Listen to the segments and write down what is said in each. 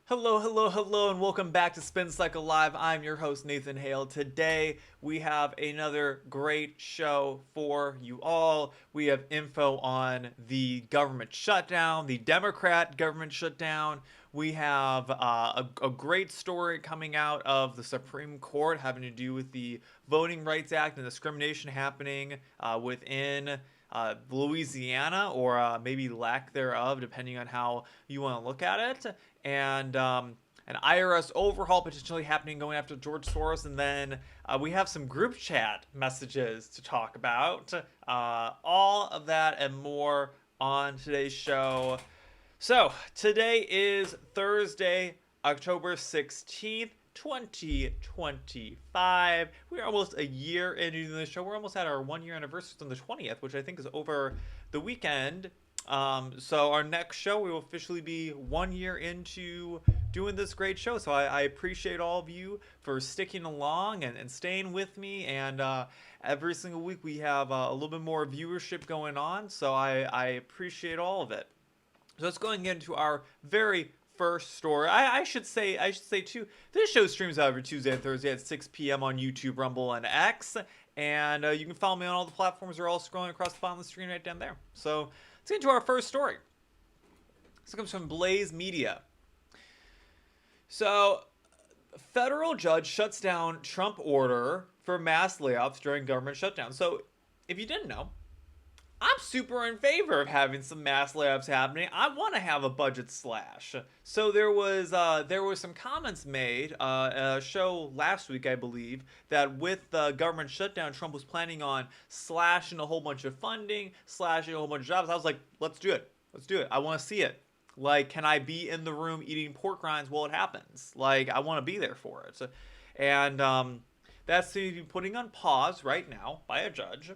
Hello, hello, hello, and welcome back to Spin Cycle Live. I'm your host, Nathan Hale. Today, we have another great show for you all. We have info on the government shutdown, the Democrat government shutdown. We have a great story coming out of the Supreme Court having to do with the Voting Rights Act and discrimination happening within Louisiana, or maybe lack thereof, depending on how you want to look at it. And an IRS overhaul potentially happening going after George Soros. And then we have some group chat messages to talk about. All of that and more on today's show. So, today is Thursday, October 16th. 2025. We're almost a year into the show. We're almost at our 1 year anniversary on the 20th, which I think is over the weekend. So our next show, we will officially be 1 year into doing this great show. So I appreciate all of you for sticking along and staying with me. And every single week we have a little bit more viewership going on. So I appreciate all of it. So let's go and get into our very first story. I should say too, this show streams out every Tuesday and Thursday at 6 p.m. on YouTube, Rumble, and X. And you can follow me on all the platforms. They're all scrolling across the bottom of the screen right down there. So let's get into our first story. This comes from Blaze Media. So, federal judge shuts down Trump order for mass layoffs during government shutdown. So, if you didn't know, I'm super in favor of having some mass layoffs happening. I want to have a budget slash. So there was some comments made a show last week, I believe, that with the government shutdown, Trump was planning on slashing a whole bunch of funding, slashing a whole bunch of jobs. I was like, let's do it. Let's do it. I want to see it. Like, can I be in the room eating pork rinds while it happens? Like, I want to be there for it. And that's to be putting on pause right now by a judge.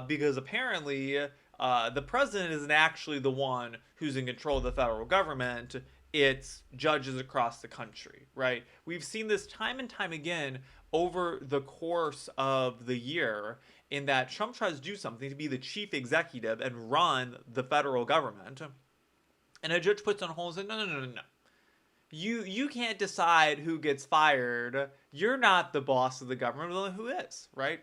Because apparently the president isn't actually the one who's in control of the federal government. It's judges across the country, right? We've seen this time and time again over the course of the year, in that Trump tries to do something to be the chief executive and run the federal government. And a judge puts on hold and says, no. You can't decide who gets fired. You're not the boss of the government. Well, who is, right?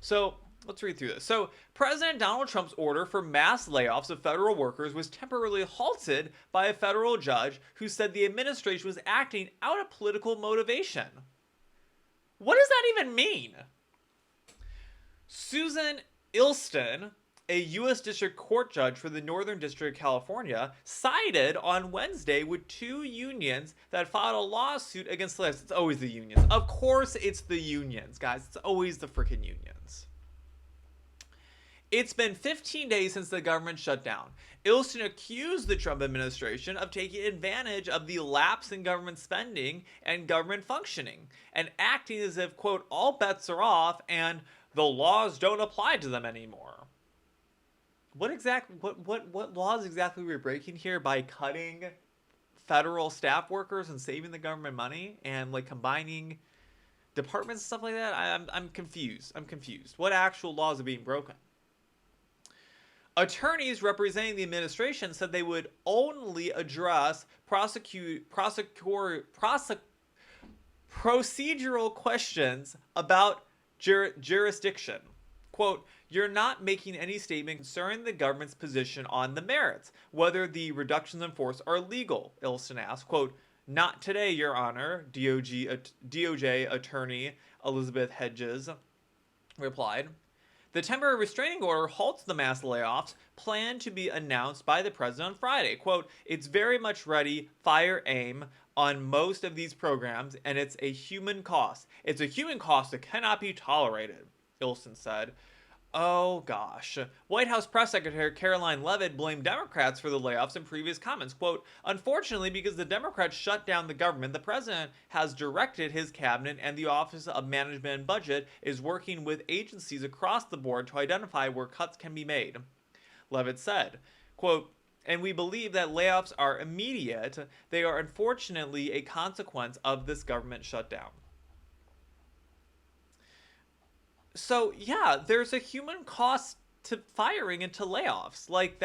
So let's read through this. So, President Donald Trump's order for mass layoffs of federal workers was temporarily halted by a federal judge who said the administration was acting out of political motivation. What does that even mean? Susan Ilston, a U.S. District Court judge for the Northern District of California, sided on Wednesday with two unions that filed a lawsuit against the layoffs. It's always the unions. Of course it's the unions, guys. It's always the freaking unions. It's been 15 days since the government shutdown. Ilston accused the Trump administration of taking advantage of the lapse in government spending and government functioning, and acting as if, quote, all bets are off and the laws don't apply to them anymore. What laws exactly are we breaking here by cutting federal staff workers and saving the government money and like combining departments and stuff like that? I'm confused. What actual laws are being broken? Attorneys representing the administration said they would only address procedural questions about jurisdiction. Quote, you're not making any statement concerning the government's position on the merits, whether the reductions in force are legal, Ilston asked. Quote, not today, Your Honor, DOJ attorney Elizabeth Hedges replied. The temporary restraining order halts the mass layoffs planned to be announced by the president on Friday. Quote, it's very much ready, fire aim on most of these programs, and it's a human cost. It's a human cost that cannot be tolerated, Ilston said. Oh gosh. White House Press Secretary Caroline Leavitt blamed Democrats for the layoffs in previous comments. Quote, unfortunately, because the Democrats shut down the government, the president has directed his cabinet and the Office of Management and Budget is working with agencies across the board to identify where cuts can be made. Leavitt said, quote, and we believe that layoffs are immediate. They are unfortunately a consequence of this government shutdown. So, yeah, there's a human cost to firing and to layoffs. Like,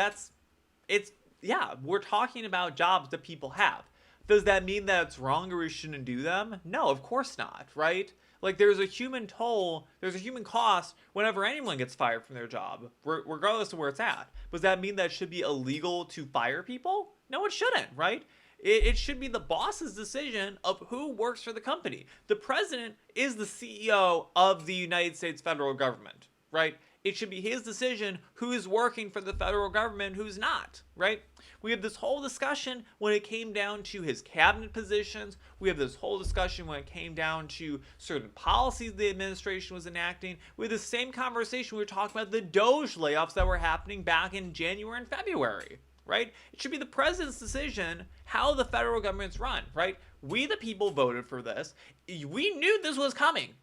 we're talking about jobs that people have. Does that mean that it's wrong or we shouldn't do them? No, of course not, right? Like, there's a human toll, there's a human cost whenever anyone gets fired from their job, regardless of where it's at. Does that mean that it should be illegal to fire people? No, it shouldn't, right? It should be the boss's decision of who works for the company. The president is the CEO of the United States federal government, right? It should be his decision who's working for the federal government, who's not, right? We have this whole discussion when it came down to his cabinet positions. We have this whole discussion when it came down to certain policies the administration was enacting. We had the same conversation we were talking about the Doge layoffs that were happening back in January and February, right? It should be the president's decision how the federal government's run, right? We, the people, voted for this. We knew this was coming.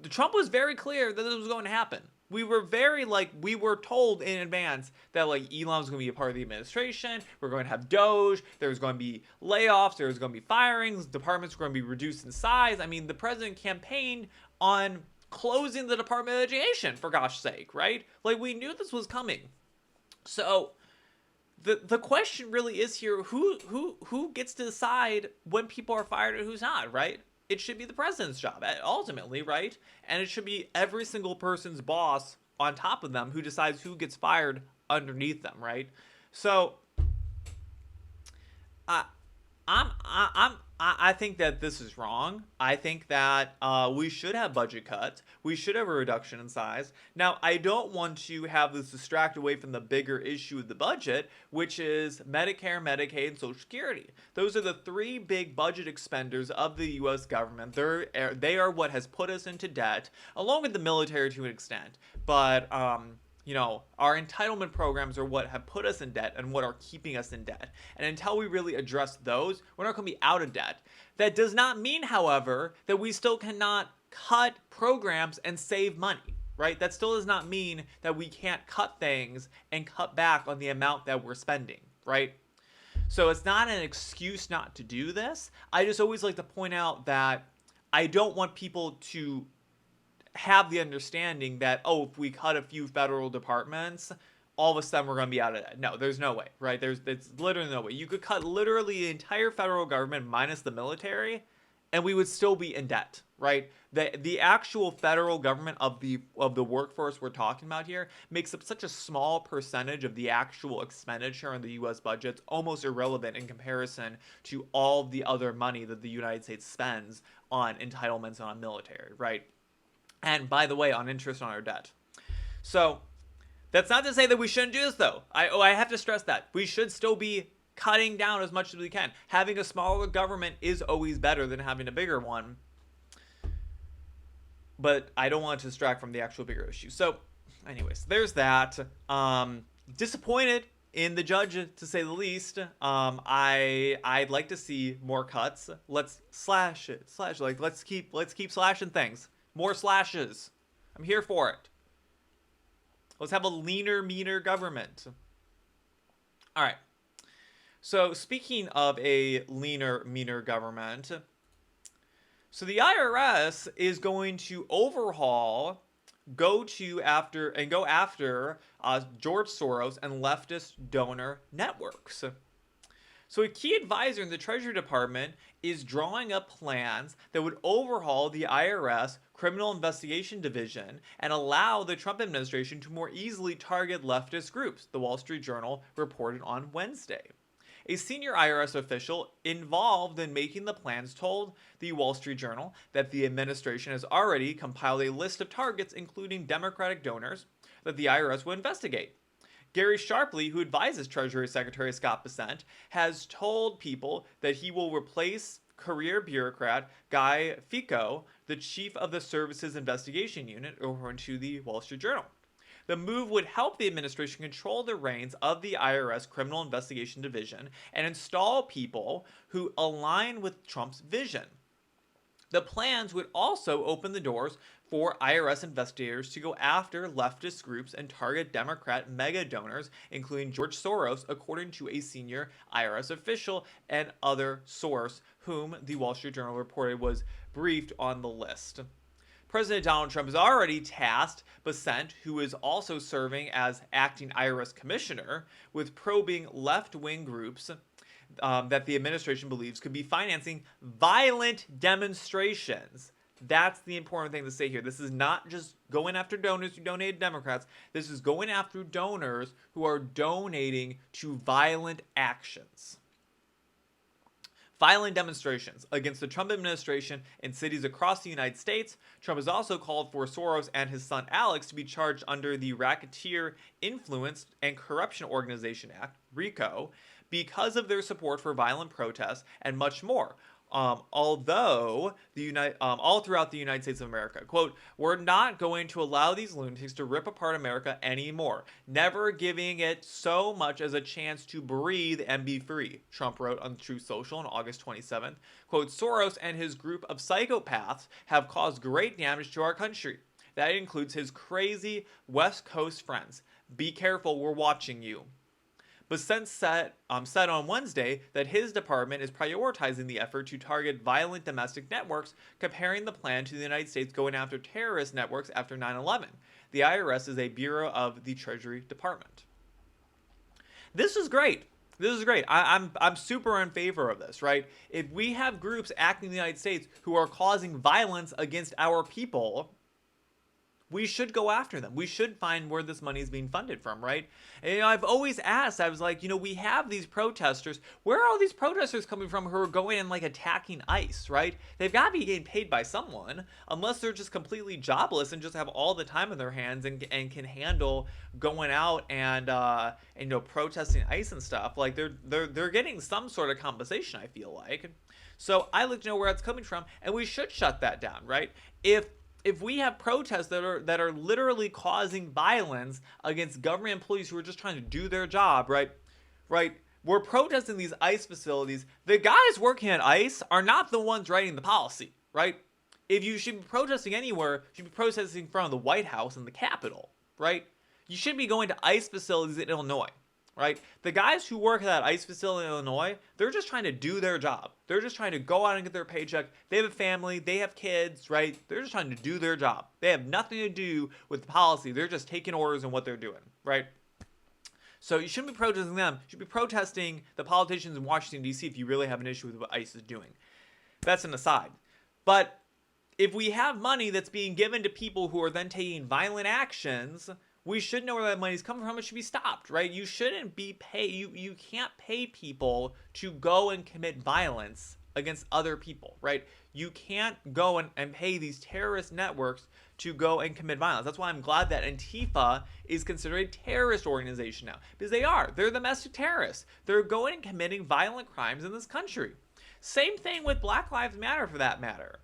Trump was very clear that this was going to happen. We were we were told in advance that Elon was going to be a part of the administration. We're going to have Doge. There's going to be layoffs. There's going to be firings. Departments were going to be reduced in size. I mean, the president campaigned on closing the Department of Education, for gosh sake, right? We knew this was coming. So the question really is here, who gets to decide when people are fired and who's not, right? It should be the president's job, ultimately, right? And it should be every single person's boss on top of them who decides who gets fired underneath them, right? So, I think that this is wrong. I think that we should have budget cuts. We should have a reduction in size. Now, I don't want to have this distract away from the bigger issue of the budget, which is Medicare, Medicaid, and Social Security. Those are the three big budget expenders of the U.S. government. They are what has put us into debt, along with the military to an extent. But our entitlement programs are what have put us in debt and what are keeping us in debt. And until we really address those, we're not going to be out of debt. That does not mean, however, that we still cannot cut programs and save money, right? That still does not mean that we can't cut things and cut back on the amount that we're spending, right? So it's not an excuse not to do this. I just always like to point out that I don't want people to have the understanding that, if we cut a few federal departments, all of a sudden we're going to be out of that. No, there's no way, right? There's literally no way. You could cut literally the entire federal government minus the military, and we would still be in debt, right? The actual federal government of the workforce we're talking about here makes up such a small percentage of the actual expenditure in the U.S. budget. It's almost irrelevant in comparison to all the other money that the United States spends on entitlements and on military, right? And by the way, on interest on our debt. So that's not to say that we shouldn't do this, though. I have to stress that. We should still be cutting down as much as we can. Having a smaller government is always better than having a bigger one. But I don't want to distract from the actual bigger issue. So anyways, there's that. Disappointed in the judge, to say the least. I'd like to see more cuts. Let's slash it. Let's keep slashing things. More slashes. I'm here for it. Let's have a leaner, meaner government. All right. So speaking of a leaner, meaner government, so the IRS is going to go after George Soros and leftist donor networks. So a key advisor in the Treasury Department is drawing up plans that would overhaul the IRS Criminal Investigation Division and allow the Trump administration to more easily target leftist groups, the Wall Street Journal reported on Wednesday. A senior IRS official involved in making the plans told the Wall Street Journal that the administration has already compiled a list of targets, including Democratic donors, that the IRS will investigate. Gary Sharpley, who advises Treasury Secretary Scott Bessent, has told people that he will replace career bureaucrat Guy Fico, the chief of the Services Investigation Unit, according to the Wall Street Journal. The move would help the administration control the reins of the IRS Criminal Investigation Division and install people who align with Trump's vision. The plans would also open the doors for IRS investigators to go after leftist groups and target Democrat mega donors, including George Soros, according to a senior IRS official and other source whom the Wall Street Journal reported was briefed on the list. President Donald Trump has already tasked Bessent, who is also serving as acting IRS commissioner, with probing left-wing groups that the administration believes could be financing violent demonstrations. That's the important thing to say here. This is not just going after donors who donated to Democrats. This is going after donors who are donating to violent actions. Violent demonstrations against the Trump administration in cities across the United States. Trump has also called for Soros and his son Alex to be charged under the Racketeer Influence and Corruption Organization Act, RICO, because of their support for violent protests and much more. Although all throughout the United States of America, quote, we're not going to allow these lunatics to rip apart America anymore, never giving it so much as a chance to breathe and be free, Trump wrote on Truth Social on August 27th. Quote, Soros and his group of psychopaths have caused great damage to our country. That includes his crazy West Coast friends. Be careful, we're watching you. But since said on Wednesday that his department is prioritizing the effort to target violent domestic networks, comparing the plan to the United States going after terrorist networks after 9/11. The IRS is a bureau of the Treasury Department. This is great. This is great. I'm super in favor of this, right? If we have groups acting in the United States who are causing violence against our people, we should go after them. We should find where this money is being funded from, right? And, I've always asked, I was like, we have these protesters. Where are all these protesters coming from who are going and like attacking ICE, right? They've got to be getting paid by someone, unless they're just completely jobless and just have all the time in their hands and can handle going out and protesting ICE and stuff. Like they're getting some sort of compensation, I feel like. So I like to know where that's coming from, and we should shut that down, right? If we have protests that are literally causing violence against government employees who are just trying to do their job, right? We're protesting these ICE facilities. The guys working at ICE are not the ones writing the policy, right? If you should be protesting anywhere, you should be protesting in front of the White House and the Capitol, right? You should be going to ICE facilities in Illinois, right? The guys who work at that ICE facility in Illinois, they're just trying to do their job. They're just trying to go out and get their paycheck. They have a family. They have kids, right? They're just trying to do their job. They have nothing to do with the policy. They're just taking orders and what they're doing, right? So you shouldn't be protesting them. You should be protesting the politicians in Washington, D.C. if you really have an issue with what ICE is doing. That's an aside. But if we have money that's being given to people who are then taking violent actions, we should know where that money's coming from. It should be stopped, right? You shouldn't be you can't pay people to go and commit violence against other people, right? You can't go and pay these terrorist networks to go and commit violence. That's why I'm glad that Antifa is considered a terrorist organization now, because they are. They're domestic terrorists. They're going and committing violent crimes in this country. Same thing with Black Lives Matter for that matter.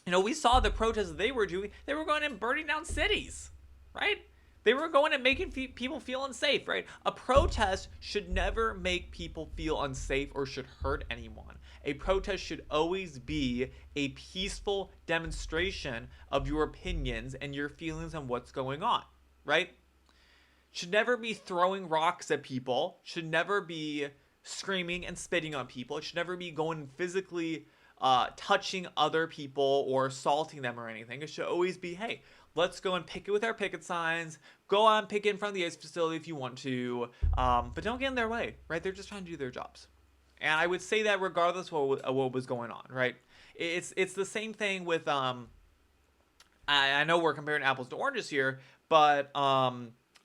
We saw the protests that they were doing. They were going and burning down cities, right? They were going and making people feel unsafe, right? A protest should never make people feel unsafe or should hurt anyone. A protest should always be a peaceful demonstration of your opinions and your feelings on what's going on, right? Should never be throwing rocks at people. Should never be screaming and spitting on people. It should never be going physically touching other people or assaulting them or anything. It should always be, hey, let's go and picket with our picket signs. Go on, picket in front of the ICE facility if you want to, but don't get in their way, right? They're just trying to do their jobs. And I would say that regardless of what was going on, right? It's the same thing with, I know we're comparing apples to oranges here, but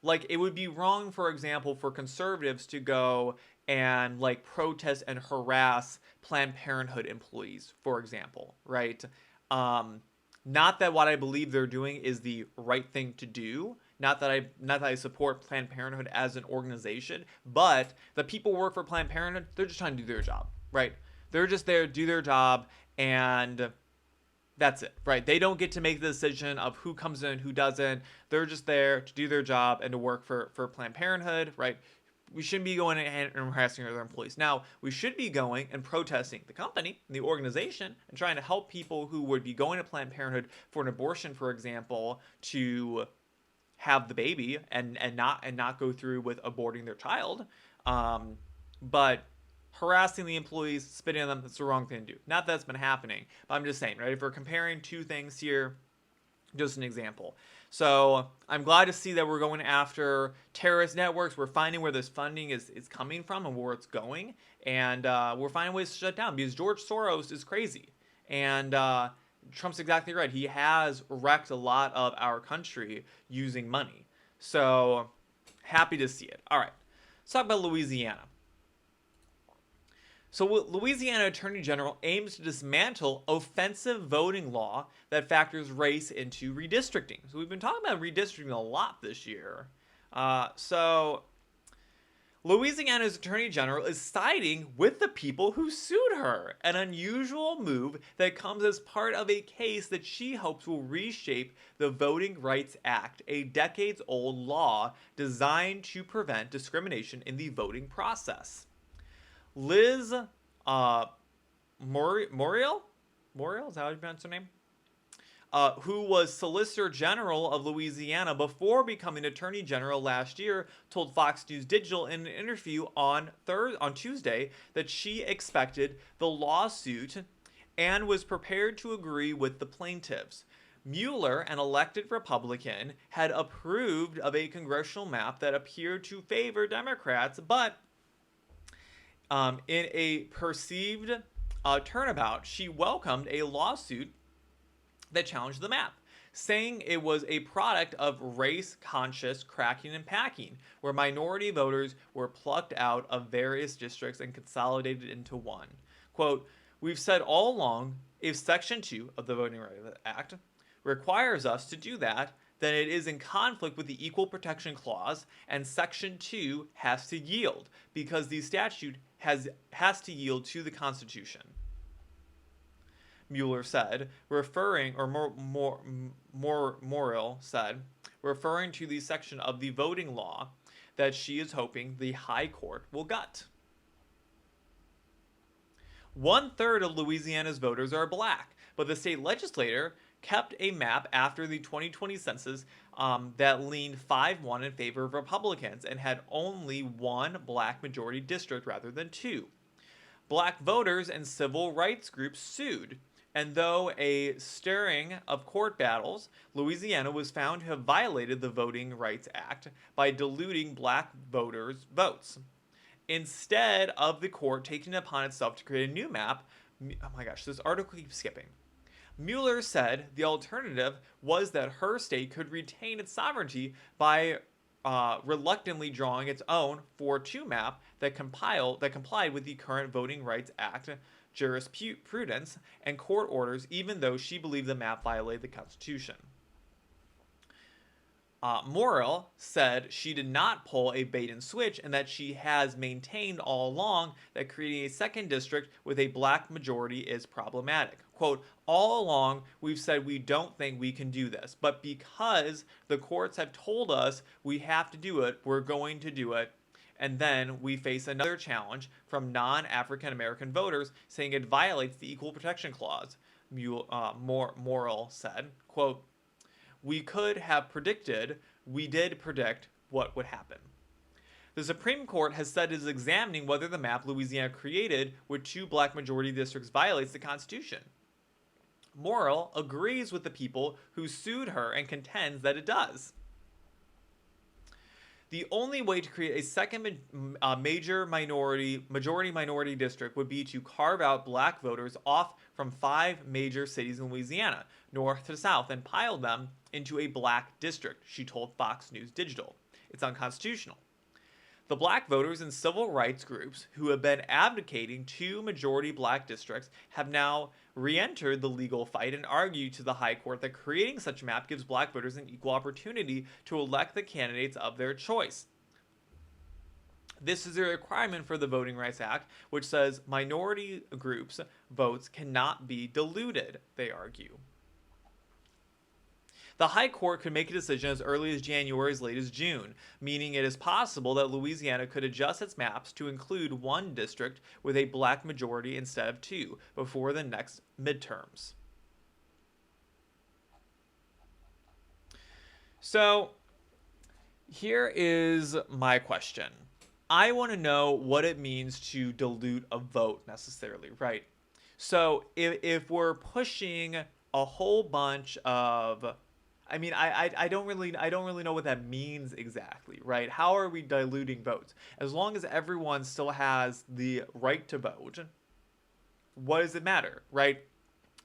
like it would be wrong, for example, for conservatives to go and like protest and harass Planned Parenthood employees, for example, right? Not that what I believe they're doing is the right thing to do. Not that I support Planned Parenthood as an organization, but the people who work for Planned Parenthood, they're just trying to do their job, right? They're just there to do their job, and that's it, right? They don't get to make the decision of who comes in and who doesn't. They're just there to do their job and to work for Planned Parenthood, right? We shouldn't be going and harassing other employees. Now, we should be going and protesting the company, the organization, and trying to help people who would be going to Planned Parenthood for an abortion, for example, to have the baby and not go through with aborting their child. But harassing the employees, spitting on them, that's the wrong thing to do. Not that that's been happening, but I'm just saying, right? If we're comparing two things here, just an example. So I'm glad to see that we're going after terrorist networks. We're finding where this funding is coming from and where it's going. And we're finding ways to shut down because George Soros is crazy. And Trump's exactly right. He has wrecked a lot of our country using money. So happy to see it. All right. Let's talk about Louisiana. So, Louisiana Attorney General aims to dismantle offensive voting law that factors race into redistricting. So, we've been talking about redistricting a lot this year. So, Louisiana's Attorney General is siding with the people who sued her, an unusual move that comes as part of a case that she hopes will reshape the Voting Rights Act, a decades-old law designed to prevent discrimination in the voting process. Liz Murrill? Murrill? Is that how you pronounce her name? Who was Solicitor General of Louisiana before becoming Attorney General last year, told Fox News Digital in an interview on Tuesday that she expected the lawsuit and was prepared to agree with the plaintiffs. Mueller, an elected Republican, had approved of a congressional map that appeared to favor Democrats, but in a perceived turnabout, she welcomed a lawsuit that challenged the map, saying it was a product of race-conscious cracking and packing, where minority voters were plucked out of various districts and consolidated into one. Quote, "We've said all along, if Section 2 of the Voting Rights Act requires us to do that, then it is in conflict with the Equal Protection Clause, and Section 2 has to yield, because the statute has to yield to the Constitution." Mueller said, Murrill said, referring to the section of the voting law that she is hoping the High Court will gut. 1/3 of Louisiana's voters are black, but the state legislature kept a map after the 2020 census that leaned 5-1 in favor of Republicans and had only one black majority district rather than two. Black voters and civil rights groups sued, and though a stirring of court battles, Louisiana was found to have violated the Voting Rights Act by diluting black voters' votes. Instead of the court taking it upon itself to create a new map, oh my gosh, this article keeps skipping. Mueller said the alternative was that her state could retain its sovereignty by reluctantly drawing its own 4-2 map that complied with the current Voting Rights Act jurisprudence and court orders, even though she believed the map violated the Constitution. Murrill said she did not pull a bait and switch and that she has maintained all along that creating a second district with a black majority is problematic. Quote, "All along, we've said we don't think we can do this, but because the courts have told us we have to do it, we're going to do it." And then we face another challenge from non-African American voters saying it violates the Equal Protection Clause, Murrill said. Quote, we did predict what would happen. The Supreme Court has said it is examining whether the map Louisiana created with 2 black majority districts violates the Constitution. Murrill agrees with the people who sued her and contends that it does. The only way to create a second majority minority district would be to carve out black voters off from 5 major cities in Louisiana, north to south, and pile them into a black district, she told Fox News Digital. It's unconstitutional. The black voters and civil rights groups who have been advocating 2 majority black districts have now re-entered the legal fight and argued to the High Court that creating such a map gives black voters an equal opportunity to elect the candidates of their choice. This is a requirement for the Voting Rights Act, which says minority groups' votes cannot be diluted, they argue. The High Court could make a decision as early as January, as late as June, meaning it is possible that Louisiana could adjust its maps to include 1 district with a black majority instead of 2 before the next midterms. So, here is my question. I want to know what it means to dilute a vote necessarily, right? So, if we're pushing a whole bunch of I mean, I don't really know what that means exactly, right? How are we diluting votes? As long as everyone still has the right to vote, what does it matter, right?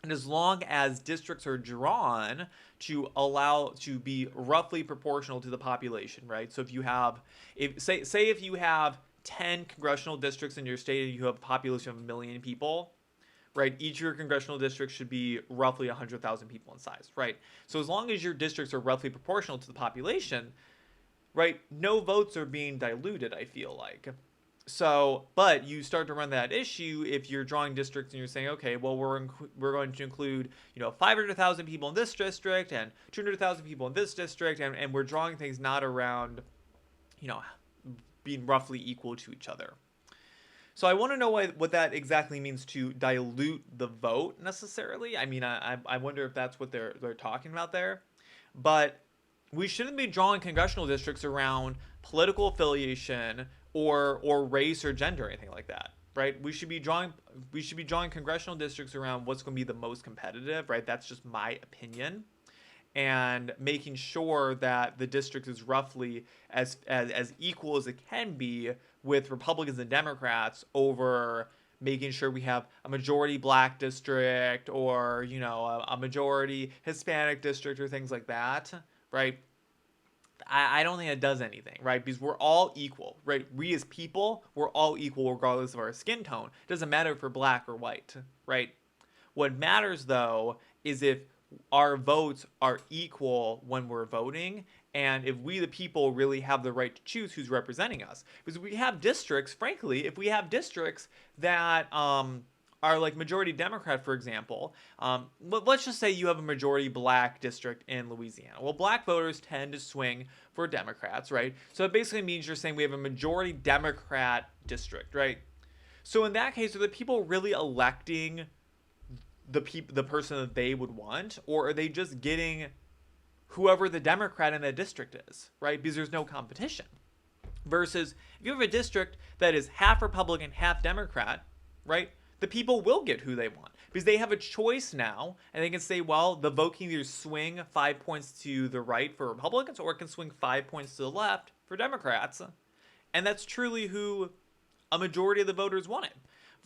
And as long as districts are drawn to allow to be roughly proportional to the population, right? So if you have, if say if you have 10 congressional districts in your state and you have a population of 1 million people, right? Each of your congressional districts should be roughly 100,000 people in size, right? So as long as your districts are roughly proportional to the population, right? No votes are being diluted, I feel like. So, but you start to run that issue if you're drawing districts and you're saying, okay, well, we're going to include, 500,000 people in this district and 200,000 people in this district, and we're drawing things not around, you know, being roughly equal to each other. So I want to know what that exactly means to dilute the vote necessarily. I mean, I wonder if that's what they're talking about there, but we shouldn't be drawing congressional districts around political affiliation or race or gender or anything like that, right? We should be drawing congressional districts around what's going to be the most competitive, right? That's just my opinion, and making sure that the district is roughly as equal as it can be with Republicans and Democrats, over making sure we have a majority black district or a majority Hispanic district or things like that, right? I don't think it does anything, right? Because we're all equal, right? We as people, we're all equal regardless of our skin tone. It doesn't matter if we're black or white, right? What matters, though, is if our votes are equal when we're voting, and if we, the people, really have the right to choose who's representing us. Because we have districts, frankly, if we have districts that are like majority Democrat, for example, let's just say you have a majority black district in Louisiana. Well, black voters tend to swing for Democrats, right? So it basically means you're saying we have a majority Democrat district, right? So in that case, are the people really electing the person that they would want, or are they just getting whoever the Democrat in that district is, right? Because there's no competition. Versus if you have a district that is half Republican, half Democrat, right? The people will get who they want because they have a choice now, and they can say, well, the vote can either swing 5 points to the right for Republicans, or it can swing 5 points to the left for Democrats. And that's truly who a majority of the voters wanted.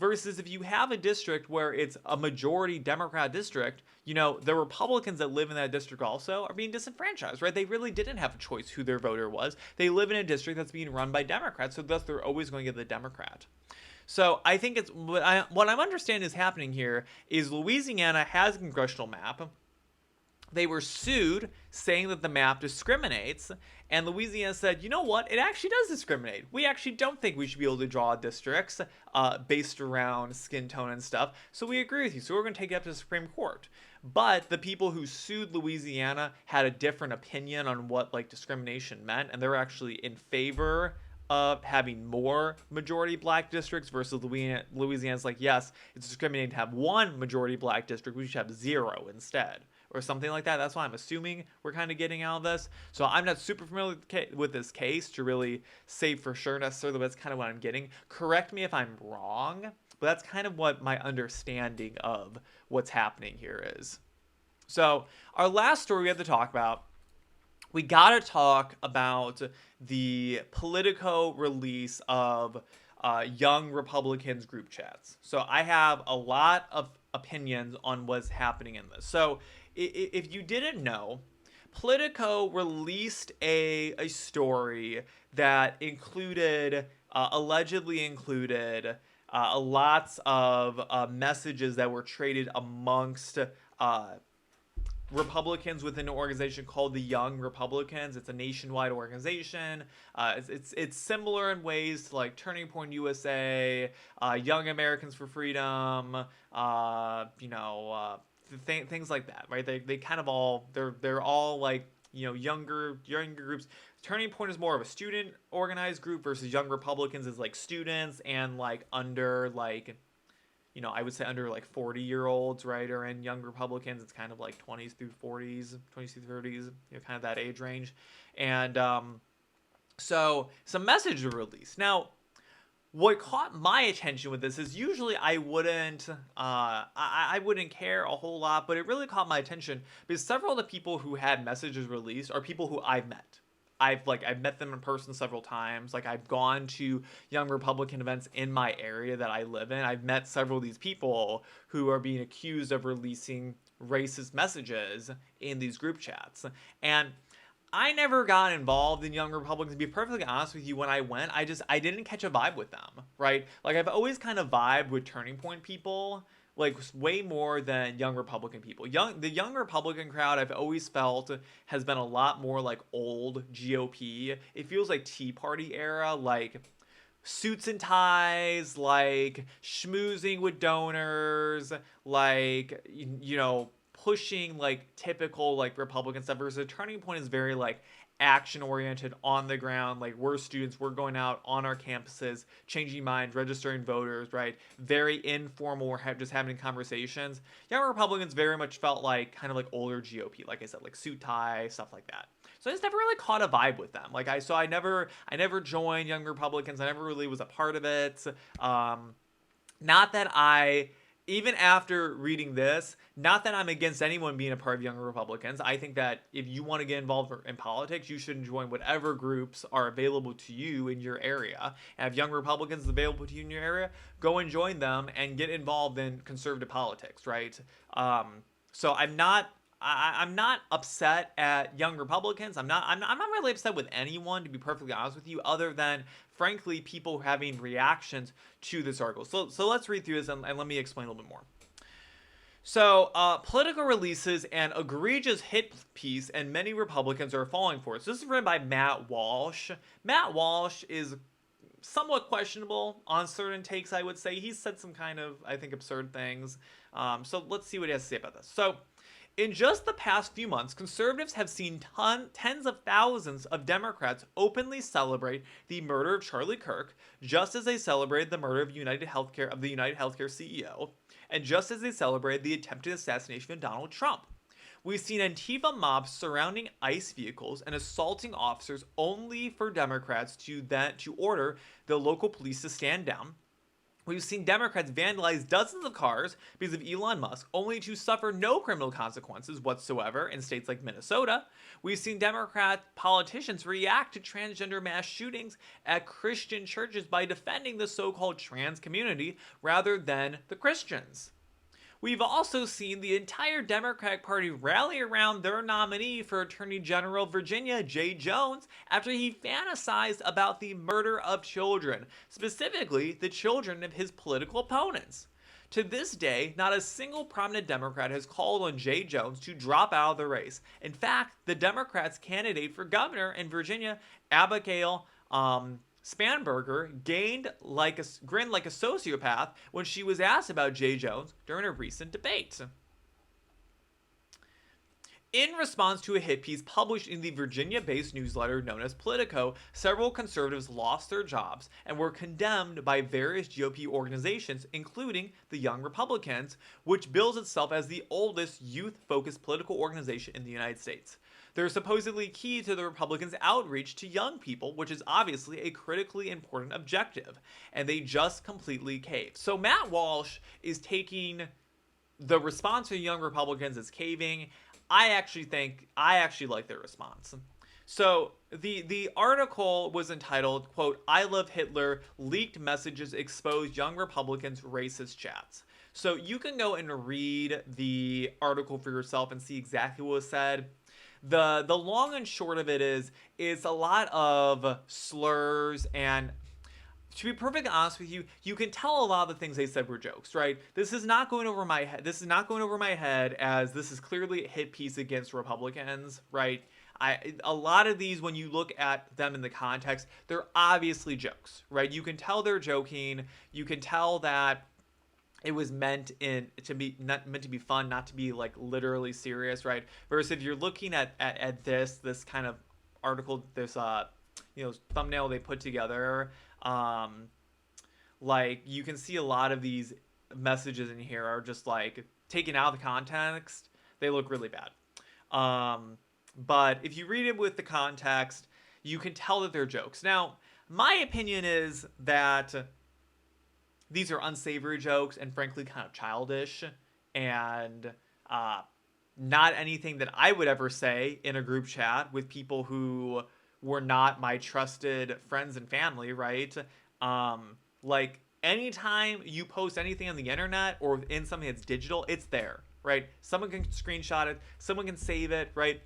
Versus if you have a district where it's a majority Democrat district, the Republicans that live in that district also are being disenfranchised, right? They really didn't have a choice who their voter was. They live in a district that's being run by Democrats, so thus they're always going to get the Democrat. So I think it's what I'm understanding is happening here is Louisiana has a congressional map. They were sued saying that the map discriminates, and Louisiana said, you know what, it actually does discriminate. We actually don't think we should be able to draw districts based around skin tone and stuff, so we agree with you. So we're going to take it up to the Supreme Court. But the people who sued Louisiana had a different opinion on what discrimination meant, and they're actually in favor of having more majority black districts, versus Louisiana's like, yes, it's discriminating to have one majority black district, we should have 0 instead, or something like that. That's why I'm assuming we're kind of getting out of this. So I'm not super familiar with this case to really say for sure necessarily, but that's kind of what I'm getting. Correct me if I'm wrong, but that's kind of what my understanding of what's happening here is. So our last story we have to talk about, we got to talk about the Politico release of young Republicans group chats. So I have a lot of opinions on what's happening in this. So if you didn't know, Politico released a story that included, allegedly included, lots of messages that were traded amongst Republicans within an organization called the Young Republicans. It's a nationwide organization. It's similar in ways to like Turning Point USA, Young Americans for Freedom, things like that, right? They kind of all they're all like younger groups. Turning Point is more of a student organized group versus Young Republicans is like students and like under like I would say under like 40-year-olds, right? Or in Young Republicans, it's kind of like 20s through 40s, 20s through 30s, kind of that age range. And so some messages were released. Now, what caught my attention with this is usually I wouldn't care a whole lot, but it really caught my attention because several of the people who had messages released are people who I've met. I've met them in person several times. Like I've gone to young Republican events in my area that I live in. I've met several of these people who are being accused of releasing racist messages in these group chats. And I never got involved in Young Republicans. To be perfectly honest with you, when I went, I didn't catch a vibe with them, right? Like I've always kind of vibed with Turning Point people, like way more than Young Republican people. The Young Republican crowd I've always felt has been a lot more like old GOP. It feels like Tea Party era, like suits and ties, like schmoozing with donors, like pushing like typical like Republican stuff. Versus a Turning Point is very like action oriented, on the ground. Like we're students, we're going out on our campuses, changing minds, registering voters, right? Very informal. We're just having conversations. Young Republicans very much felt like kind of like older GOP, like I said, like suit tie stuff like that. So I just never really caught a vibe with them. I never joined Young Republicans. I never really was a part of it. Not that I, even after reading this, not that I'm against anyone being a part of Young Republicans. I think that if you want to get involved in politics, you should join whatever groups are available to you in your area. And if Young Republicans available to you in your area, go and join them and get involved in conservative politics, right? So I'm not upset at Young Republicans. I'm not really upset with anyone, to be perfectly honest with you, other than frankly people having reactions to this article. So let's read through this and let me explain a little bit more. So, Politico releases an egregious hit piece, and many Republicans are falling for it. So this is written by Matt Walsh. Matt Walsh is somewhat questionable on certain takes, I would say. He's said some kind of, I think, absurd things. So let's see what he has to say about this. So, in just the past few months, conservatives have seen tens of thousands of Democrats openly celebrate the murder of Charlie Kirk, just as they celebrated the murder of the United Healthcare CEO, and just as they celebrated the attempted assassination of Donald Trump. We've seen Antifa mobs surrounding ICE vehicles and assaulting officers only for Democrats to order the local police to stand down. We've seen Democrats vandalize dozens of cars because of Elon Musk, only to suffer no criminal consequences whatsoever in states like Minnesota. We've seen Democrat politicians react to transgender mass shootings at Christian churches by defending the so-called trans community rather than the Christians. We've also seen the entire Democratic Party rally around their nominee for Attorney General of Virginia, Jay Jones, after he fantasized about the murder of children, specifically the children of his political opponents. To this day, not a single prominent Democrat has called on Jay Jones to drop out of the race. In fact, the Democrats' candidate for governor in Virginia, Abigail Spanberger, grinned like a sociopath when she was asked about Jay Jones during a recent debate. In response to a hit piece published in the Virginia-based newsletter known as Politico, several conservatives lost their jobs and were condemned by various GOP organizations, including the Young Republicans, which bills itself as the oldest youth-focused political organization in the United States. They're supposedly key to the Republicans' outreach to young people, which is obviously a critically important objective, and they just completely caved. So Matt Walsh is taking the response to Young Republicans as caving. I actually like their response. So the article was entitled, quote, "I Love Hitler, Leaked Messages Expose Young Republicans' Racist Chats." So you can go and read the article for yourself and see exactly what was said. The long and short of it is it's a lot of slurs, and to be perfectly honest with you, you can tell a lot of the things they said were jokes, right? This is not going over my head. This is not going over my head, as this is clearly a hit piece against Republicans, right? A lot of these, when you look at them in the context, they're obviously jokes, right? You can tell they're joking. You can tell that it was meant to be fun, not to be like literally serious, right? Versus if you're looking at this kind of article, this thumbnail they put together, like you can see a lot of these messages in here are just like taken out of the context. They look really bad. But if you read it with the context, you can tell that they're jokes. Now, my opinion is that these are unsavory jokes and frankly kind of childish and uh, not anything that I would ever say in a group chat with people who were not my trusted friends and family, right? Like anytime you post anything on the internet or in something that's digital, it's there, right? Someone can screenshot it, someone can save it, right?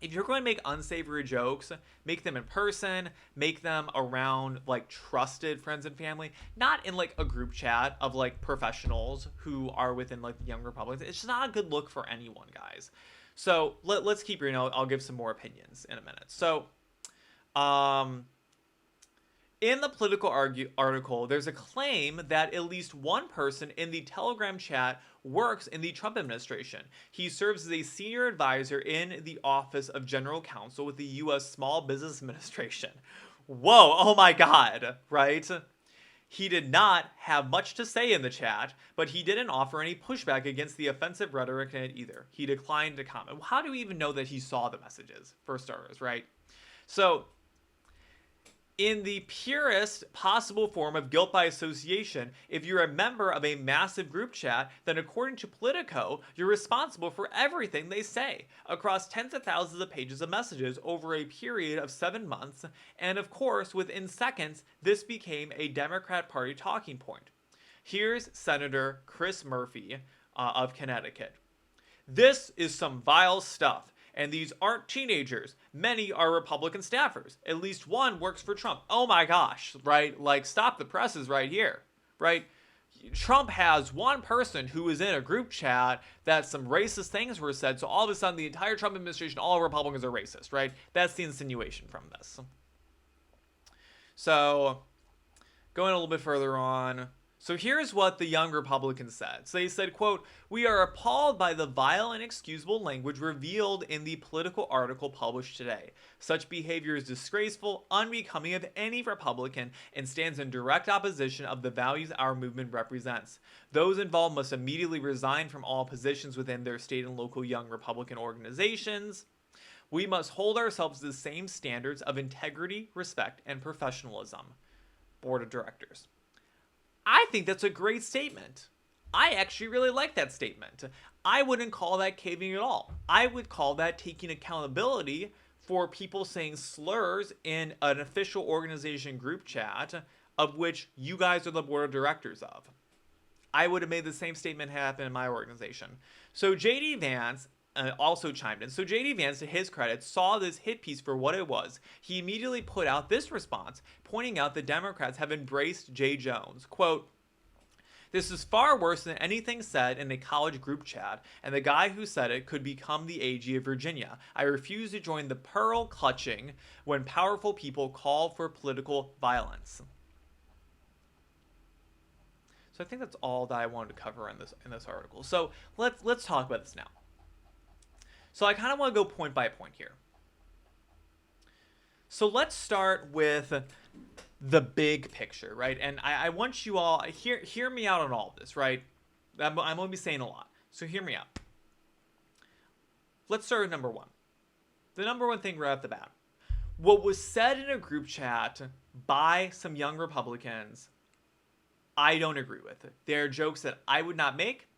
If you're going to make unsavory jokes, make them in person, make them around like trusted friends and family, not in like a group chat of like professionals who are within like the young Republicans. It's just not a good look for anyone, guys. So let's keep reading. I'll give some more opinions in a minute. So, um, in the Politico article, there's a claim that at least one person in the Telegram chat works in the Trump administration. He serves as a senior advisor in the Office of General Counsel with the U.S. Small Business Administration. Whoa, oh my God, right? He did not have much to say in the chat, but he didn't offer any pushback against the offensive rhetoric in it either. He declined to comment. How do we even know that he saw the messages, for starters, right? So, in the purest possible form of guilt by association, if you're a member of a massive group chat, then according to Politico, you're responsible for everything they say across tens of thousands of pages of messages over a period of 7 months. And of course, within seconds, this became a Democrat Party talking point. Here's Senator Chris Murphy of Connecticut. This is some vile stuff. And these aren't teenagers. Many are Republican staffers. At least one works for Trump. Oh my gosh, right? Like, stop the presses right here, right? Trump has one person who is in a group chat that some racist things were said, so all of a sudden the entire Trump administration, all Republicans are racist, right? That's the insinuation from this. So, going a little bit further on. So here's what the young Republicans said. So they said, quote, "We are appalled by the vile and inexcusable language revealed in the Politico article published today. Such behavior is disgraceful, unbecoming of any Republican, and stands in direct opposition of the values our movement represents. Those involved must immediately resign from all positions within their state and local young Republican organizations. We must hold ourselves to the same standards of integrity, respect, and professionalism. Board of Directors." I think that's a great statement. I actually really like that statement. I wouldn't call that caving at all. I would call that taking accountability for people saying slurs in an official organization group chat of which you guys are the board of directors of. I would have made the same statement happen in my organization. So JD Vance also chimed in. So JD Vance, to his credit, saw this hit piece for what it was. He immediately put out this response, pointing out that Democrats have embraced Jay Jones. Quote, "This is far worse than anything said in a college group chat, and the guy who said it could become the AG of Virginia. I refuse to join the pearl clutching when powerful people call for political violence." So I think that's all that I wanted to cover in this article. So let's talk about this now. So I kind of want to go point by point here. So let's start with the big picture, right? And I want you all, hear me out on all of this, right? I'm going to be saying a lot, so hear me out. Let's start with number one. The number one thing right off the bat. What was said in a group chat by some young Republicans, I don't agree with. They're jokes that I would not make.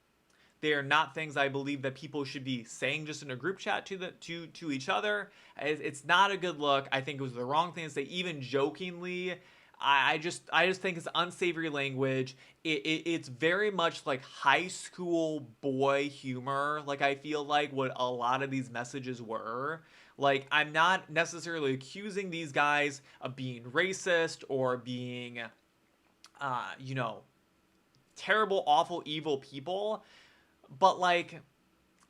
They are not things I believe that people should be saying just in a group chat to each other. It's not a good look. I think it was the wrong thing to say, even jokingly. I just think it's unsavory language. It's very much like high school boy humor. Like, I feel like what a lot of these messages were. Like, I'm not necessarily accusing these guys of being racist or being, terrible, awful, evil people. But, like,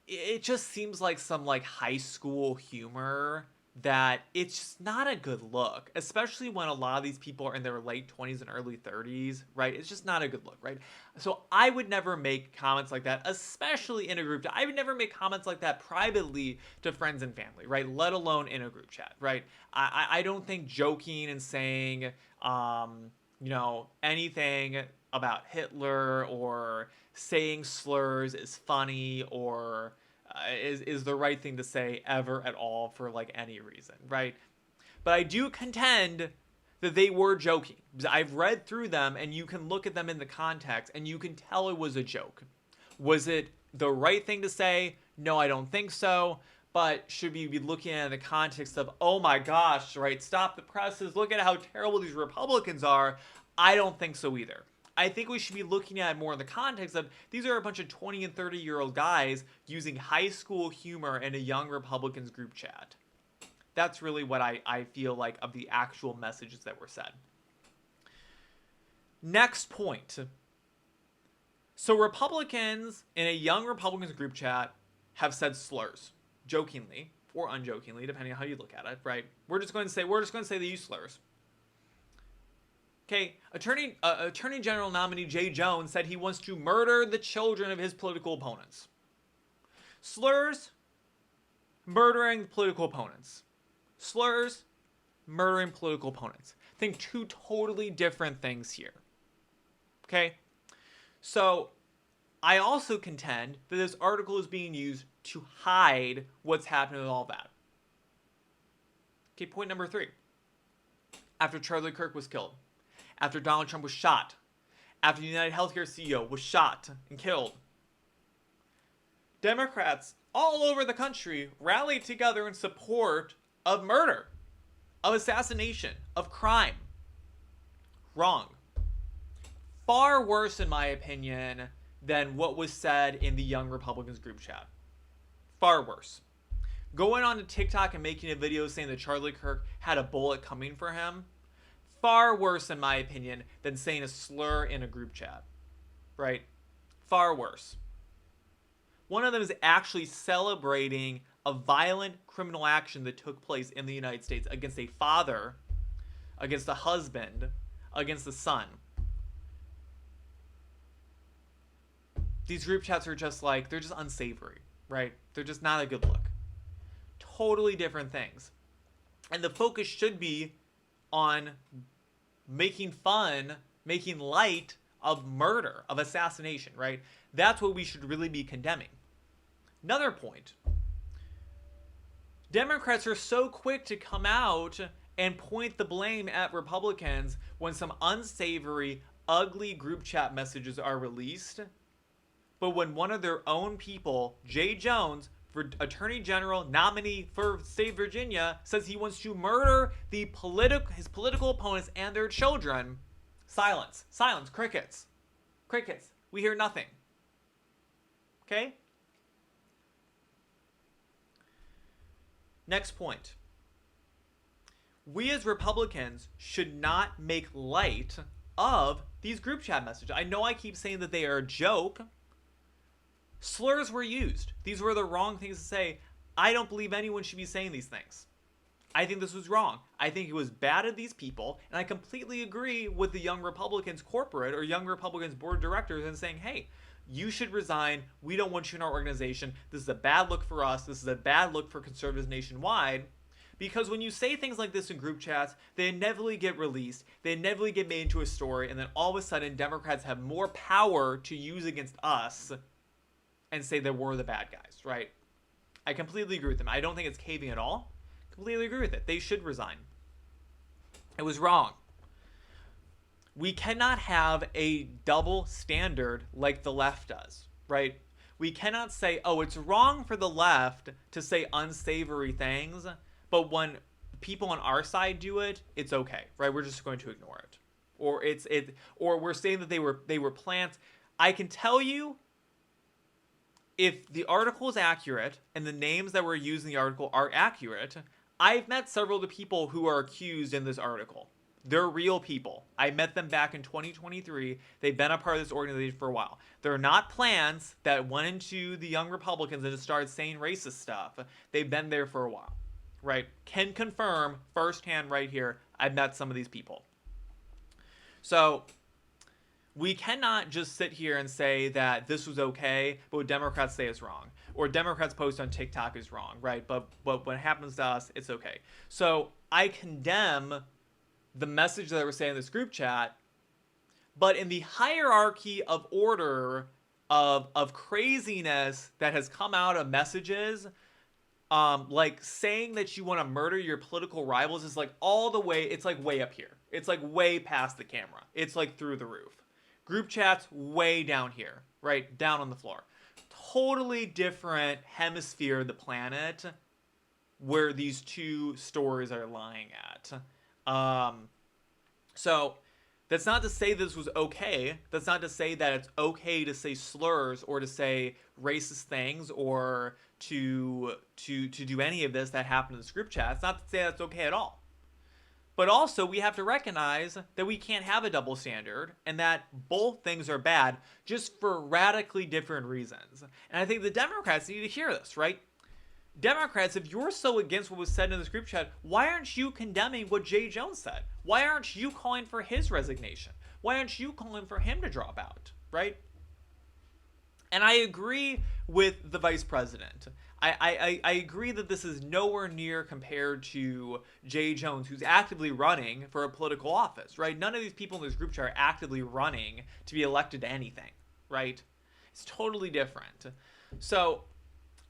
it just seems like some, like, high school humor that it's just not a good look, especially when a lot of these people are in their late 20s and early 30s, right? It's just not a good look, right? So I would never make comments like that, especially in a group chat. I would never make comments like that privately to friends and family, right? Let alone in a group chat, right? I don't think joking and saying, anything about Hitler or saying slurs is funny or is the right thing to say ever at all for like any reason, right? But I do contend that they were joking. I've read through them, and you can look at them in the context, and you can tell it was a joke. Was it the right thing to say? No, I don't think so. But should we be looking at it in the context of, oh my gosh, right, stop the presses, look at how terrible these Republicans are? I don't think so either. I think we should be looking at it more in the context of, these are a bunch of 20 and 30-year-old guys using high school humor in a young Republicans group chat. That's really what I feel like of the actual messages that were said. Next point. So Republicans in a young Republicans group chat have said slurs, jokingly or unjokingly, depending on how you look at it, right? We're just going to say they use slurs. Okay, Attorney General nominee Jay Jones said he wants to murder the children of his political opponents. Slurs, murdering political opponents. Slurs, murdering political opponents. Think two totally different things here. Okay? So, I also contend that this article is being used to hide what's happening with all that. Okay, point number 3. After Charlie Kirk was killed, after Donald Trump was shot, after the United Healthcare CEO was shot and killed, Democrats all over the country rallied together in support of murder, of assassination, of crime. Wrong. Far worse, in my opinion, than what was said in the Young Republicans group chat. Far worse. Going on to TikTok and making a video saying that Charlie Kirk had a bullet coming for him, far worse, in my opinion, than saying a slur in a group chat. Right? Far worse. One of them is actually celebrating a violent criminal action that took place in the United States against a father, against a husband, against a son. These group chats are just like, they're just unsavory, right? They're just not a good look. Totally different things. And the focus should be on making fun, making light of murder, of assassination, right? That's what we should really be condemning. Another point. Democrats are so quick to come out and point the blame at Republicans when some unsavory, ugly group chat messages are released. But when one of their own people, Jay Jones, for Attorney General nominee for state Virginia, says he wants to murder his political opponents and their children, silence. Silence. Crickets. Crickets. We hear nothing. Okay? Next point. We as Republicans should not make light of these group chat messages. I know I keep saying that they are a joke. Slurs were used. These were the wrong things to say. I don't believe anyone should be saying these things. I think this was wrong. I think it was bad of these people, and I completely agree with the Young Republicans corporate or Young Republicans board of directors in saying, hey, you should resign. We don't want you in our organization. This is a bad look for us. This is a bad look for conservatives nationwide. Because when you say things like this in group chats, they inevitably get released. They inevitably get made into a story, and then all of a sudden, Democrats have more power to use against us and say that we're the bad guys, right? I completely agree with them. I don't think it's caving at all. Completely agree with it. They should resign. It was wrong. We cannot have a double standard like the left does, right? We cannot say, oh, it's wrong for the left to say unsavory things, but when people on our side do it, it's okay, right? We're just going to ignore it. Or we're saying that they were plants. I can tell you, if the article is accurate and the names that were used in the article are accurate, I've met several of the people who are accused in this article. They're real people. I met them back in 2023. They've been a part of this organization for a while. They're not plants that went into the Young Republicans and just started saying racist stuff. They've been there for a while, right? Can confirm firsthand right here, I've met some of these people. So we cannot just sit here and say that this was okay, but what Democrats say is wrong. Or Democrats post on TikTok is wrong, right? But when it happens to us, it's okay. So I condemn the message that I was saying in this group chat, but in the hierarchy of order of craziness that has come out of messages, like saying that you want to murder your political rivals is like all the way, it's like way up here. It's like way past the camera. It's like through the roof. Group chats way down here, right? Down on the floor. Totally different hemisphere of the planet where these two stories are lying at. So that's not to say this was okay. That's not to say that it's okay to say slurs or to say racist things or to do any of this that happened in this group chat. It's not to say that's okay at all. But also, we have to recognize that we can't have a double standard and that both things are bad just for radically different reasons. And I think the Democrats need to hear this, right? Democrats, if you're so against what was said in this group chat, why aren't you condemning what Jay Jones said? Why aren't you calling for his resignation? Why aren't you calling for him to drop out, right? And I agree with the vice president. I agree that this is nowhere near compared to Jay Jones, who's actively running for a political office, right? None of these people in this group chat are actively running to be elected to anything, right? It's totally different. So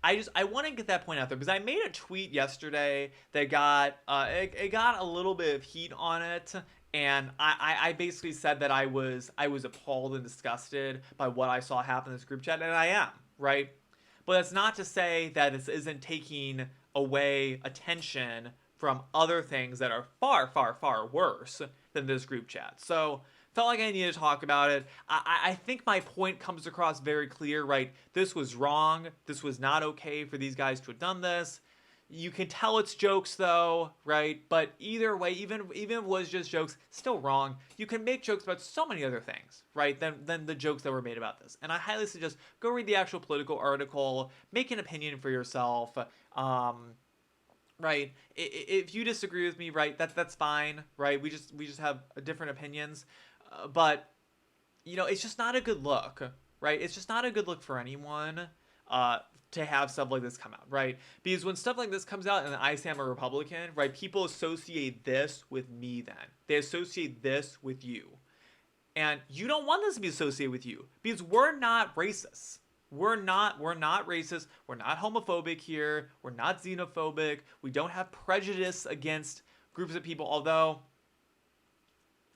I want to get that point out there because I made a tweet yesterday that got it got a little bit of heat on it, and I basically said that I was appalled and disgusted by what I saw happen in this group chat, and I am, right? But that's not to say that this isn't taking away attention from other things that are far, far, far worse than this group chat. So felt like I needed to talk about it. I think my point comes across very clear, right? This was wrong. This was not okay for these guys to have done this. You can tell it's jokes though, right? But either way, even if it was just jokes, still wrong. You can make jokes about so many other things, right? Than the jokes that were made about this. And I highly suggest go read the actual Politico article, make an opinion for yourself. Right? If you disagree with me, right, that's fine, right? We just have different opinions, but you know, it's just not a good look, right? It's just not a good look for anyone. To have stuff like this come out, right? Because when stuff like this comes out and I say I'm a Republican, right, people associate this with me then. They associate this with you. And you don't want this to be associated with you because we're not racist. We're not racist. We're not homophobic here. We're not xenophobic. We don't have prejudice against groups of people, although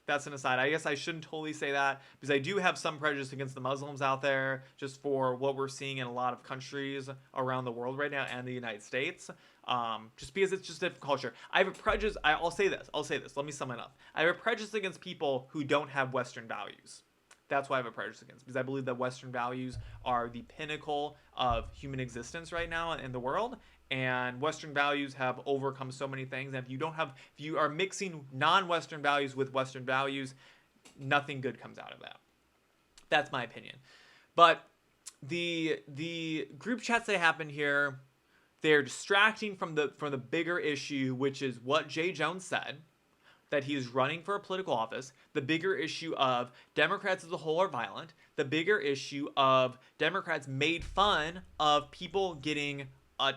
that's an aside. I guess I shouldn't totally say that because I do have some prejudice against the Muslims out there just for what we're seeing in a lot of countries around the world right now and the United States. Just because it's just a different culture. I have a prejudice. I'll say this. Let me sum it up. I have a prejudice against people who don't have Western values. That's why I have a prejudice against, because I believe that Western values are the pinnacle of human existence right now in the world. And Western values have overcome so many things. And if you are mixing non-Western values with Western values, nothing good comes out of that. That's my opinion. But the group chats that happen here, they're distracting from the bigger issue, which is what Jay Jones said, that he is running for a political office, the bigger issue of Democrats as a whole are violent, the bigger issue of Democrats made fun of people getting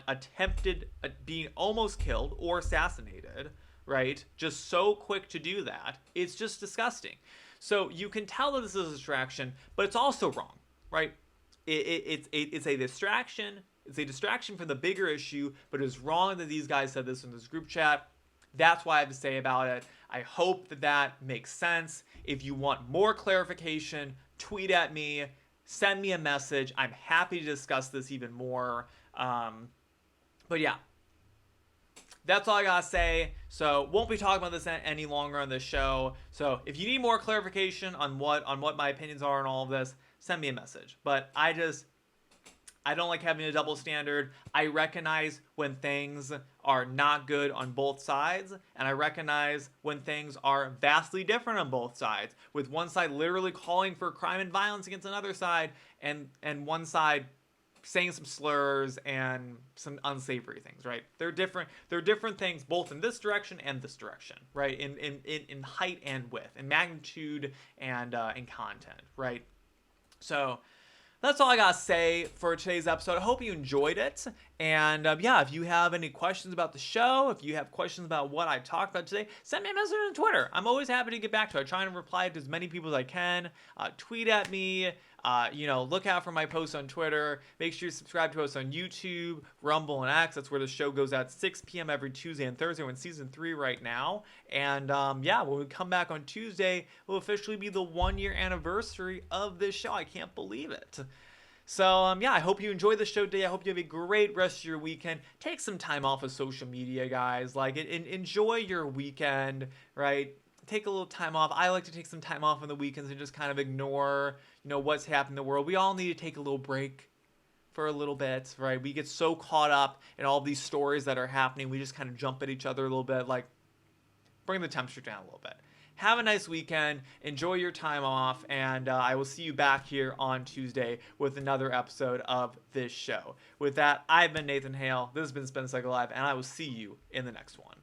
attempted, being almost killed or assassinated, right? Just so quick to do that. It's just disgusting. So you can tell that this is a distraction, but it's also wrong, right? It's a distraction. It's a distraction from the bigger issue, but it's wrong that these guys said this in this group chat. That's what I have to say about it. I hope that makes sense. If you want more clarification, tweet at me, send me a message. I'm happy to discuss this even more. But yeah, that's all I gotta say. So won't be talking about this any longer on this show. So if you need more clarification on what my opinions are on all of this, send me a message. But I don't like having a double standard. I recognize when things are not good on both sides, and I recognize when things are vastly different on both sides, with one side literally calling for crime and violence against another side, and one side saying some slurs and some unsavory things, right? They're different things both in this direction and this direction, right? In height and width, in magnitude and in content, right? So that's all I gotta say for today's episode. I hope you enjoyed it. And yeah, if you have any questions about the show, if you have questions about what I talked about today, send me a message on Twitter. I'm always happy to get back to it. I try and reply to as many people as I can. Tweet at me. Look out for my posts on Twitter. Make sure you subscribe to us on YouTube, Rumble, and X. That's where the show goes at 6 p.m. every Tuesday and Thursday. We're in season 3 right now. And when we come back on Tuesday, it will officially be the 1-year anniversary of this show. I can't believe it. So, I hope you enjoy the show today. I hope you have a great rest of your weekend. Take some time off of social media, guys. Enjoy your weekend, right? Take a little time off. I like to take some time off on the weekends and just kind of ignore, what's happening in the world. We all need to take a little break for a little bit, right? We get so caught up in all these stories that are happening. We just kind of jump at each other a little bit. Bring the temperature down a little bit. Have a nice weekend. Enjoy your time off. And I will see you back here on Tuesday with another episode of this show. With that, I've been Nathan Hale. This has been Spin Cycle Live, and I will see you in the next one.